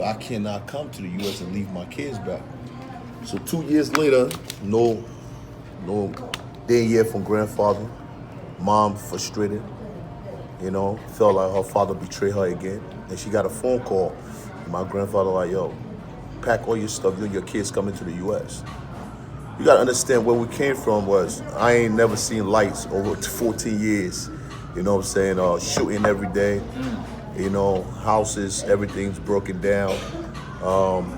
I cannot come to the U.S. and leave my kids back. So 2 years later, no day and year from grandfather. Mom frustrated, felt like her father betrayed her again. And she got a phone call. My grandfather like, yo, pack all your stuff, you and your kids coming to the U.S. You gotta understand where we came from was, I ain't never seen lights over 14 years. You know what I'm saying? Shooting every day. Houses, everything's broken down.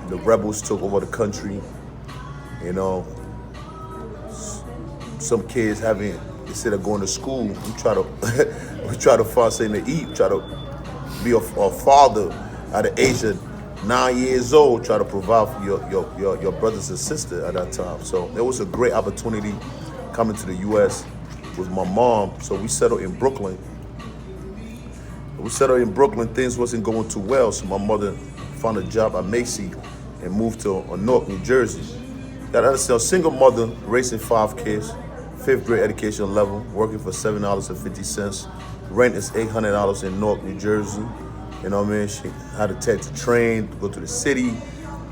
The rebels took over the country. Some kids instead of going to school, we try to find something to eat, try to be a father at the age of 9 years old, try to provide for your brothers and sisters at that time. So it was a great opportunity coming to the U.S. with my mom. So we settled in Brooklyn. Things wasn't going too well. So my mother found a job at Macy and moved to Newark, New Jersey. Got to understand, a single mother raising 5 kids, 5th grade education level, working for $7.50. Rent is $800 in Newark, New Jersey. You know what I mean? She had to take the train, go to the city,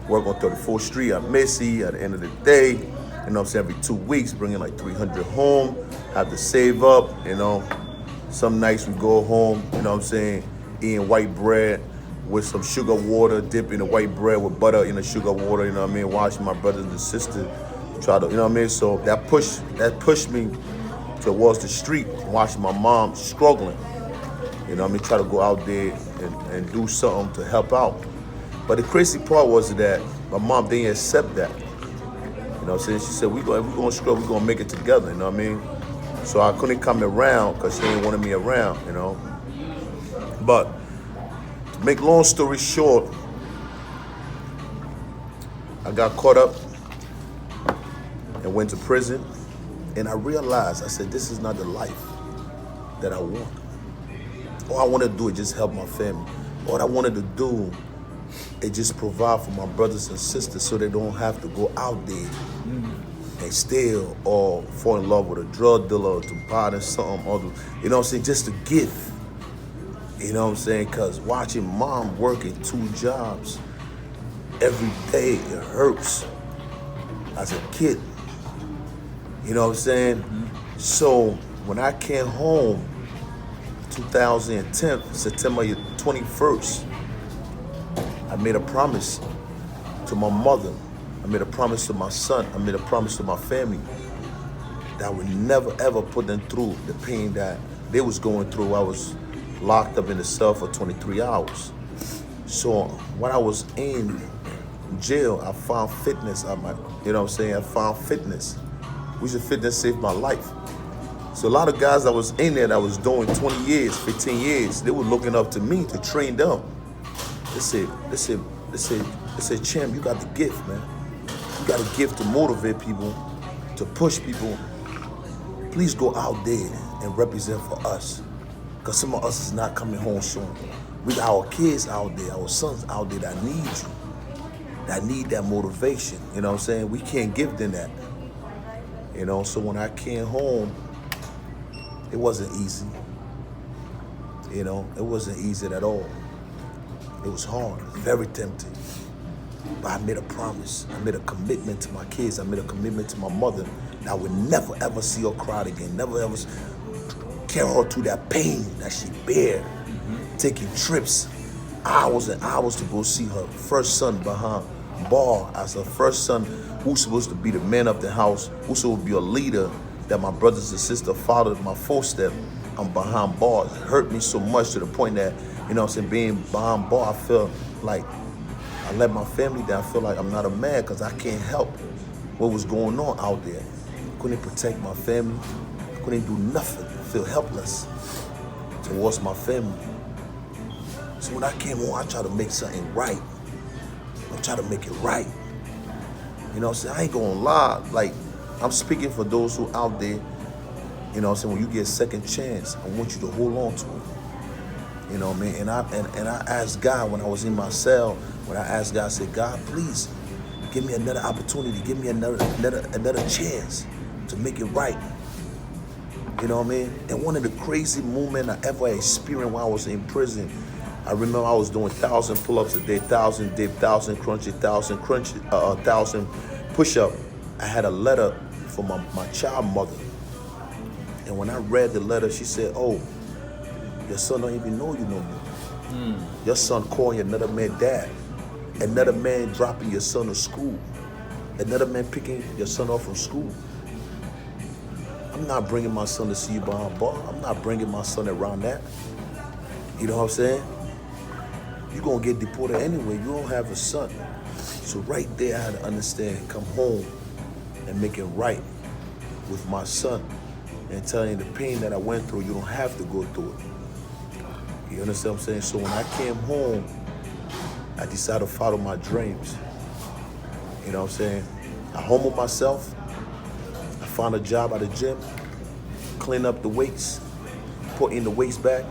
work on 34th Street at Macy at the end of the day. You know what I'm saying? Every 2 weeks, bringing like 300 home, have to save up, Some nights we go home, eating white bread with some sugar water, dipping the white bread with butter in the sugar water, watching my brothers and sisters try to, So that pushed me towards the street, watching my mom struggling. Try to go out there and do something to help out. But the crazy part was that my mom didn't accept that. She said, if we're going to struggle, we're going to make it together, So I couldn't come around because she didn't want me around, But to make long story short, I got caught up and went to prison. And I realized, I said, this is not the life that I want. All I wanted to do is just help my family. All I wanted to do is just provide for my brothers and sisters so they don't have to go out there and steal or fall in love with a drug dealer or to buy them something. Or just to give. Because watching mom working 2 jobs every day, it hurts as a kid. So when I came home, 2010, September 21st, I made a promise to my mother. I made a promise to my son. I made a promise to my family that I would never, ever put them through the pain that they was going through. I was locked up in the cell for 23 hours. So when I was in jail, I found fitness. I found fitness. Fitness saved my life. So a lot of guys that was in there that was doing 20 years, 15 years, they were looking up to me to train them. They said, Champ, you got the gift, man. You got a gift to motivate people, to push people. Please go out there and represent for us. Because some of us is not coming home soon. We got our kids out there, our sons out there that need you, that need that motivation. We can't give them that. So when I came home, it wasn't easy. It wasn't easy at all. It was hard, very tempting. But I made a promise. I made a commitment to my kids. I made a commitment to my mother that I would never, ever see her cry again. Never, ever carry her through that pain that she bear. Taking trips, hours and hours to go see her first son behind bar as her first son who's supposed to be the man of the house, who's supposed to be a leader, that my brothers and sisters followed my footsteps. I'm behind bars. It hurt me so much to the point that, being behind bars, I feel like I let my family down. I feel like I'm not a man because I can't help what was going on out there. I couldn't protect my family. I couldn't do nothing. I feel helpless towards my family. So when I came home, I tried to make something right. I tried to make it right. I ain't gonna lie. Like, I'm speaking for those who out there, when you get a second chance, I want you to hold on to it. And I asked God when I was in my cell, I said, God, please give me another opportunity, give me another chance to make it right. And one of the crazy moments I ever experienced while I was in prison, I remember I was doing 1,000 pull-ups a day, 1,000 dip, 1,000 crunches, 1,000 push-up. I had a letter from my child mother. And when I read the letter, she said, oh, your son don't even know you no more. Your son calling another man dad. Another man dropping your son to school. Another man picking your son up from school. I'm not bringing my son to see you behind bar. I'm not bringing my son around that. You know what I'm saying? You're going to get deported anyway. You don't have a son. So right there, I had to understand, come home and make it right with my son and telling you the pain that I went through, you don't have to go through it. You understand what I'm saying? So when I came home, I decided to follow my dreams. You know what I'm saying? I humbled myself. I found a job at the gym, clean up the weights, put in the weights back,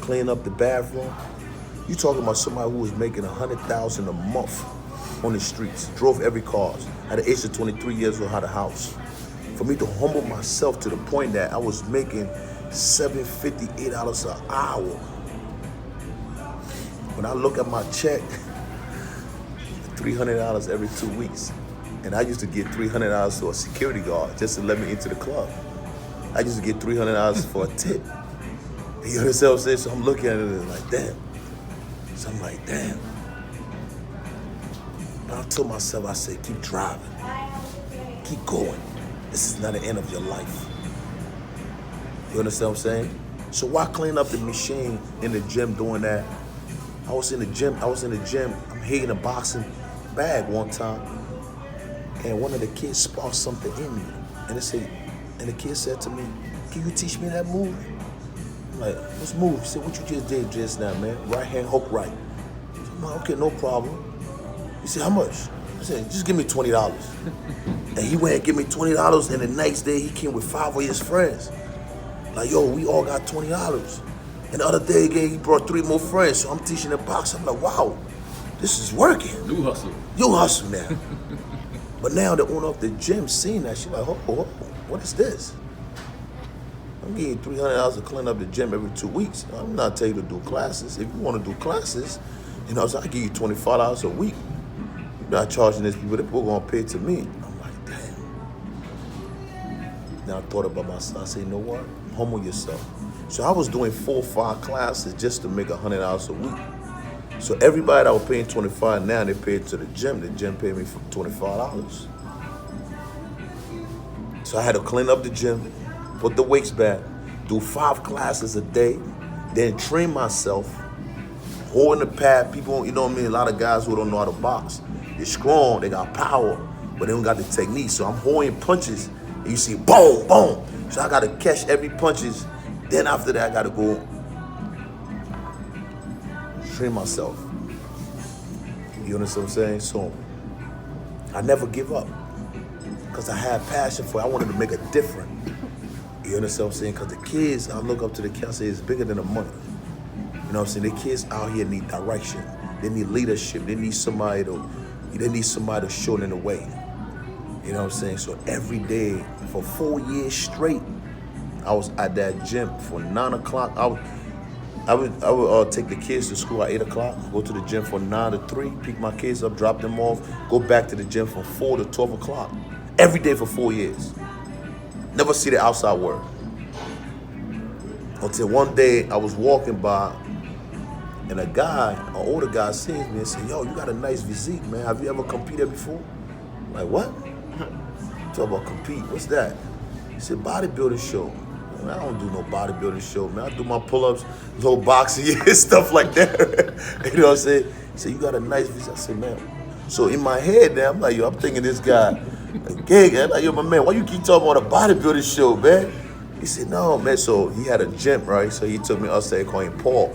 clean up the bathroom. You talking about somebody who was making $100,000 a month on the streets, drove every car. At the age of 23 years old, had a house. For me to humble myself to the point that I was making $7.50, $8 an hour. When I look at my check, $300 every 2 weeks. And I used to get $300 to a security guard just to let me into the club. I used to get $300 for a tip. You understand what I'm saying? So I'm looking at it and like, damn. So I'm like, damn. But I told myself, I said, keep driving. Keep going. This is not the end of your life. You understand what I'm saying? So why clean up the machine in the gym doing that? I was in the gym. I'm hitting a boxing bag one time. And one of the kids sparked something in me. And the kid said to me, can you teach me that move? I'm like, what's move? He said, what you just did just now, man? Right hand hook right. I said, no, okay, no problem. He said, how much? I said, just give me $20. And he went and gave me $20, and the next day he came with 5 of his friends. Like, yo, we all got $20. And the other day again, he brought 3 more friends. So I'm teaching the box. I'm like, wow, this is working. New hustle. You hustle now. But now the owner of the gym seeing that, she's like, oh, what is this? I'm getting $300 to clean up the gym every 2 weeks. I'm not telling you to do classes. If you want to do classes, you know, so I give you $25 a week. You're not charging these people. The people are going to pay to me. I'm like, damn. Then I thought about myself. I said, you know what? Humble yourself. So I was doing 4 or 5 classes just to make $100 a week. So everybody that was paying $25 now, they paid to the gym. The gym paid me for $25. So I had to clean up the gym, put the weights back, do 5 classes a day, then train myself, holding the pad. People, you know what I mean? A lot of guys who don't know how to box. They're strong, they got power, but they don't got the technique. So I'm holding punches, and you see boom, boom. So I got to catch every punches. Then after that, I got to go train myself. You understand what I'm saying? So I never give up because I had passion for it. I wanted to make a difference. You understand what I'm saying? Because the kids, I look up to the kids, I say it's bigger than the money. You know what I'm saying? The kids out here need direction. They need leadership. They need somebody to show them the way. You know what I'm saying? So every day for 4 years straight, I was at that gym for 9 o'clock. I would take the kids to school at 8 o'clock, go to the gym from 9 to 3, pick my kids up, drop them off, go back to the gym from 4 to 12 o'clock. Every day for 4 years. Never see the outside world. Until one day I was walking by and an older guy sees me and said, yo, you got a nice physique, man. Have you ever competed before? I'm like, what? Talk about compete, what's that? He said, bodybuilding show. Man, I don't do no bodybuilding show, man. I do my pull-ups, low boxing, stuff like that. You know what I'm saying? He said, you got a nice physique. I said, man. So in my head now, I'm like, yo, I'm thinking this guy, I'm like, yo, my man, why you keep talking about a bodybuilding show, man? He said, no, man. So he had a gym, right? So he took me upstairs, called him Paul.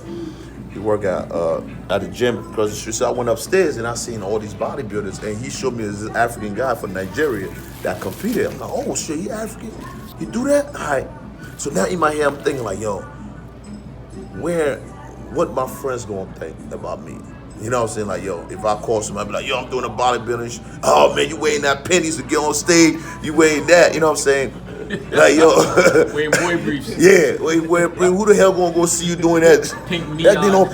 He worked at the gym across the street. So I went upstairs and I seen all these bodybuilders, and he showed me this African guy from Nigeria that competed. I'm like, oh shit, he African? You do that? All right. So now in my head, I'm thinking like, yo, what my friends gonna think about me? You know what I'm saying? Like, yo, if I call somebody, be like, yo, I'm doing a bodybuilding. Oh man, you weighing that pennies to get on stage? You weighing that? You know what I'm saying? Like, yo. Wearing boy briefs. Yeah, who the hell gonna go see you doing that? Pink neon. That thing don't,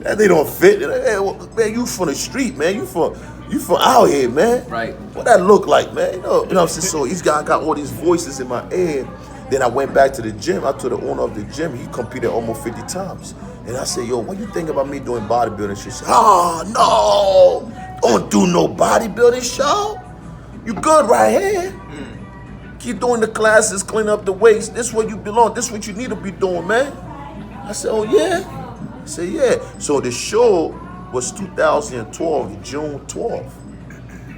that thing don't fit. Hey, man, you from the street, man. You from out here, man. Right. What that look like, man? You know what I'm saying? So these guys got all these voices in my head. Then I went back to the gym. I told the owner of the gym, he competed almost 50 times. And I said, yo, what you think about me doing bodybuilding? She said, no, don't do no bodybuilding show. You good right here. Keep doing the classes, clean up the weights. This is where you belong. This is what you need to be doing, man. I said, oh, yeah? I said, yeah. So the show was 2012, June 12th.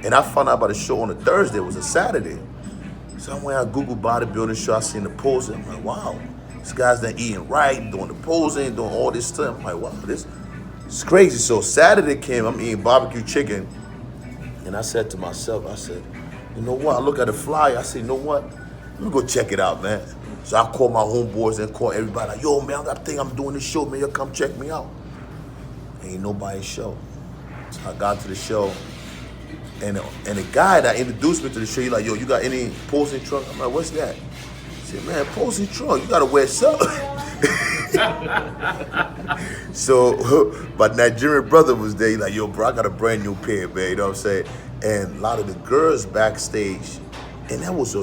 And I found out about the show on a Thursday. It was a Saturday. So when I Googled bodybuilding show, I seen the posing. I'm like, wow. This guy's done eating right, doing the posing, doing all this stuff. I'm like, wow, this is crazy. So Saturday came, I'm eating barbecue chicken. And I said to myself, I said, you know what? I look at the flyer. I said, you know what? Let me go check it out, man. So I called my homeboys and called everybody. Like, yo, man, I think I'm doing this show, man. You come check me out. Ain't nobody show. So I got to the show. And the guy that introduced me to the show, he like, yo, you got any posing trunk? I'm like, what's that? He said, man, posing trunk, you gotta wear something. So my Nigerian brother was there. He like, yo, bro, I got a brand new pair, man. You know what I'm saying? And a lot of the girls backstage, and that was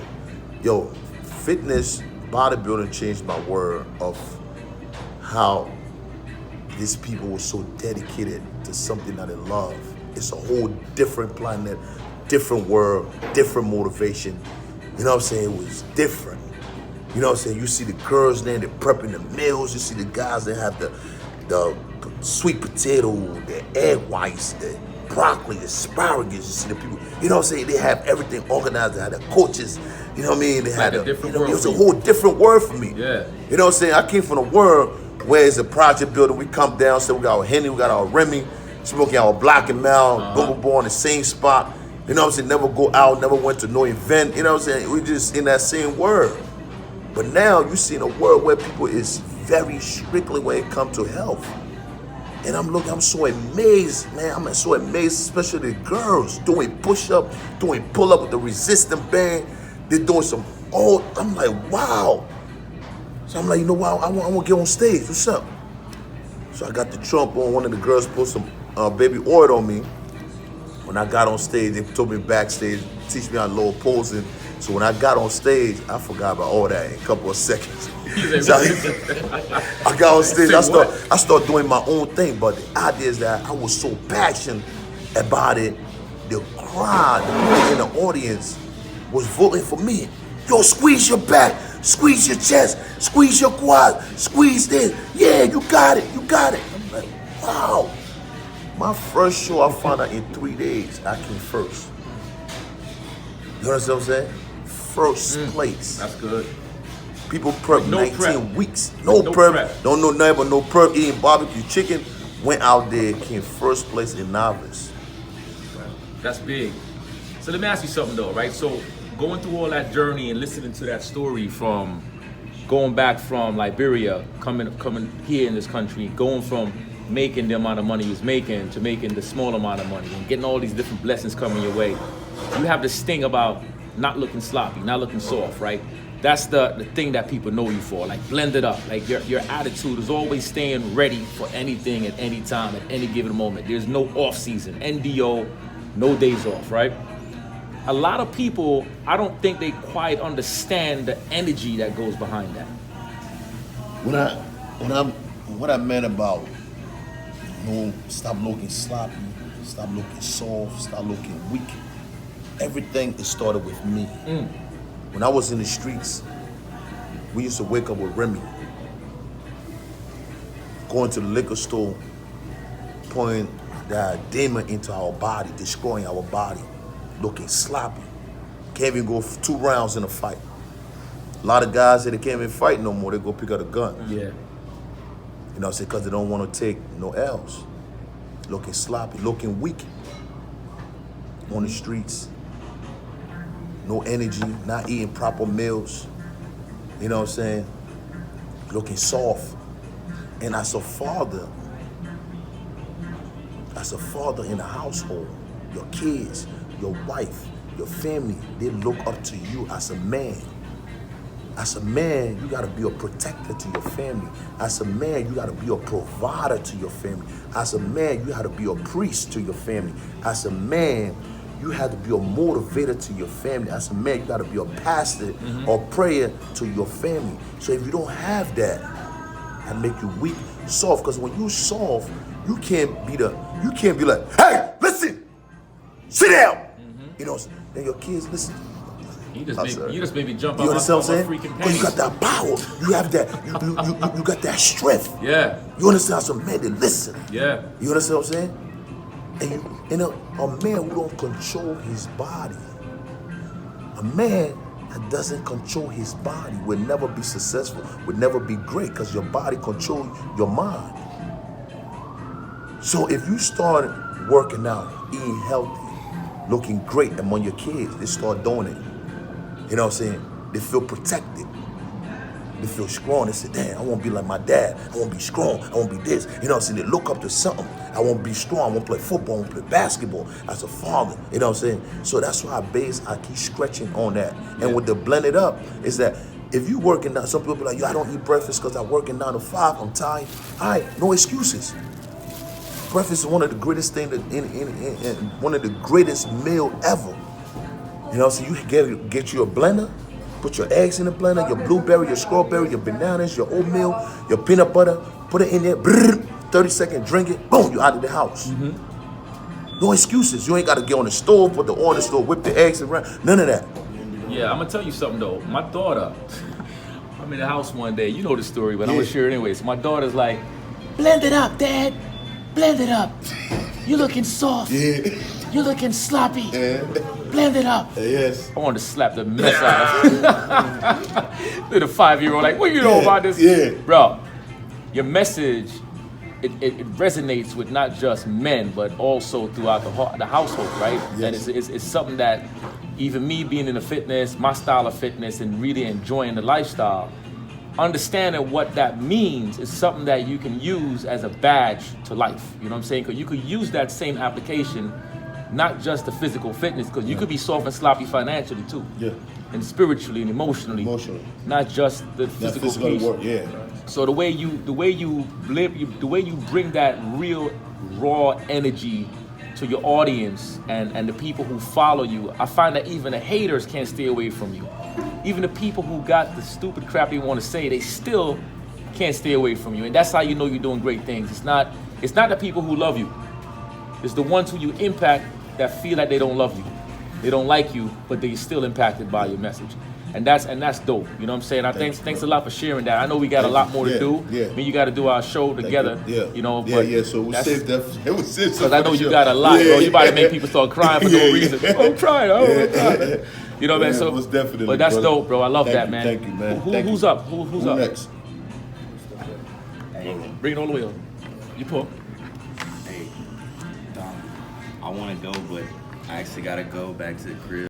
fitness, bodybuilding changed my world of how these people were so dedicated to something that they love. It's a whole different planet, different world, different motivation. You know what I'm saying? It was different. You know what I'm saying? You see the girls there, they're prepping the meals. You see the guys that have the sweet potato, the egg whites, the broccoli, asparagus. You see the people, you know what I'm saying? They have everything organized. They have the coaches, you know what I mean? They had it was a whole different world for me. Yeah. You know what I'm saying? I came from a world where it's a project building. We come down, so we got our Henny, we got our Remy, smoking our Black and Mount, boom, in the same spot. You know what I'm saying? Never go out, never went to no event. You know what I'm saying? We just in that same world. But now you see in a world where people is very strictly when it comes to health. And I'm so amazed, man. I'm so amazed, especially the girls doing push-up, doing pull-up with the resistance band. They're doing I'm like, wow. So I'm like, you know what? I want to get on stage. What's up? So I got the trump on. One of the girls put some baby oil on me. When I got on stage, they told me backstage, teach me how to lower posing. So when I got on stage, I forgot about all that in a couple of seconds. So I got on stage, I started doing my own thing. But the idea is that I was so passionate about it. The crowd, the people in the audience was voting for me. Yo, squeeze your back, squeeze your chest, squeeze your quad, squeeze this. Yeah, you got it, you got it. I'm like, wow. My first show, I found out in 3 days, I came first. You understand what I'm saying? First place. That's good. People prep no 19 prep. weeks. No prep. Don't know nothing but no prep. Eating barbecue chicken. Went out there, came first place in novice. That's big. So let me ask you something though, right? So going through all that journey and listening to that story from going back from Liberia, coming here in this country, going from making the amount of money he was making to making the small amount of money and getting all these different blessings coming your way. You have this thing about not looking sloppy, not looking soft, right? That's the thing that people know you for, like blend it up. Like your attitude is always staying ready for anything at any time, at any given moment. There's no off season, NDO, no days off, right? A lot of people, I don't think they quite understand the energy that goes behind that. What I meant about, stop looking sloppy, stop looking soft, stop looking weak. Everything is started with me. When I was in the streets, we used to wake up with Remy, going to the liquor store, pouring the demon into our body, destroying our body, looking sloppy. Can't even go 2 rounds in a fight. A lot of guys say they can't even fight no more, they go pick up a gun. Yeah. You know what I'm saying? Because they don't want to take no L's. Looking sloppy, looking weak on the streets. No energy, not eating proper meals. You know what I'm saying? Looking soft. And as a father in the household, your kids, your wife, your family, they look up to you as a man. As a man, you gotta be a protector to your family. As a man, you gotta be a provider to your family. As a man, you gotta be a priest to your family. As a man, you have to be a motivator to your family. As a man, you gotta be a pastor or prayer to your family. So if you don't have that, that make you weak, soft. Because when you soft, you can't be like, hey, listen, sit down. You know, then your kids listen. You just made me jump You out understand what my I'm saying? freaking Because you panties. got that power. You have that. You got that strength. Yeah. You understand? Some men that listen. Yeah. You understand what I'm saying? And a man who don't control his body, a man that doesn't control his body will never be successful, will never be great, because your body controls your mind. So if you start working out, eating healthy, looking great among your kids, they start doing it. You know what I'm saying? They feel protected. They feel strong. They say, damn, I want to be like my dad. I want to be strong. I want to be this. You know what I'm saying? They look up to something. I want to be strong. I want to play football. I want to play basketball as a father. You know what I'm saying? So that's why I keep stretching on that. And with the blend it up, is that if you working out, some people be like, yo, I don't eat breakfast because I'm working 9 to 5. I'm tired. All right, no excuses. Breakfast is one of the greatest things, one of the greatest meal ever. You know, so you get you a blender, put your eggs in the blender, your blueberry, your strawberry, your bananas, your oatmeal, your peanut butter, put it in there, 30-second, drink it, boom, you're out of the house. No excuses. You ain't got to get on the stove, put the oil on the stove, whip the eggs around, none of that. Yeah, I'm gonna tell you something though. My daughter, I'm in the house one day. You know the story, but I'm gonna share it anyway. So my daughter's like, "Blend it up, Dad. Blend it up. You looking soft. You looking sloppy. Blend it up." Yes. I wanted to slap the mess out of her. The 5-year-old, like, what you know about this? Yeah. Bro, your message, it resonates with not just men, but also throughout the household, right? Yes. And it's something that even me being in the fitness, my style of fitness, and really enjoying the lifestyle, understanding what that means is something that you can use as a badge to life. You know what I'm saying? Because you could use that same application, not just the physical fitness, because you could be soft and sloppy financially too. Yeah. And spiritually and emotionally. Not just the That physical physical piece. work, yeah. So the way you bring that real raw energy to your audience and the people who follow you, I find that even the haters can't stay away from you. Even the people who got the stupid crap they want to say, they still can't stay away from you. And that's how you know you're doing great things. It's not the people who love you. It's the ones who you impact that feel like they don't love you. They don't like you, but they're still impacted by your message. And that's dope. You know what I'm saying? Thanks a lot for sharing that. I know we got a lot more to do. Yeah. I mean, you got to do our show together. Yeah. You know, but So we'll save that. We'll save because I know you got a lot, bro. You about to make people start crying for no reason. Oh, I'm crying. I'm crying. You know what I mean? So, most definitely, but that's brother. dope, bro. I love Thank that, you, man. thank you, man. Who's up? Who's up? Next? Bring it all the way up. You pull. Hey, I want to go, but I actually got to go back to the crib.